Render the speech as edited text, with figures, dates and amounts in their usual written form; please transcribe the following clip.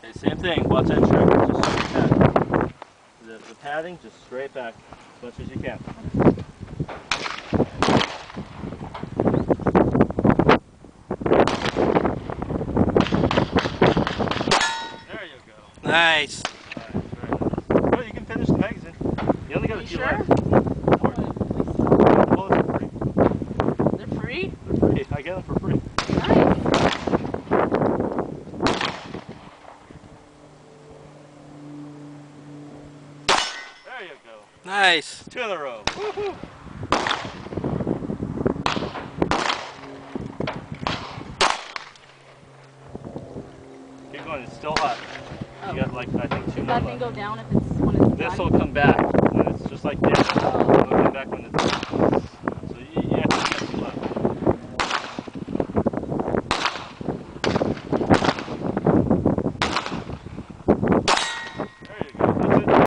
Okay, same thing. Watch that trigger. Just straight back. The padding, just straight back as much as you can. There you go. Nice. Well, you can finish the magazine. You only got a few sure? left. Well, they're free. They're free? They're free. I get them for free. Nice. There you go. Nice. 2 in a row. Woohoo! Keep going. It's still hot. Oh. You got like I think 2 Does more that thing left. go down if it's when it's This done? will come back when it's just like this. It'll come back when it's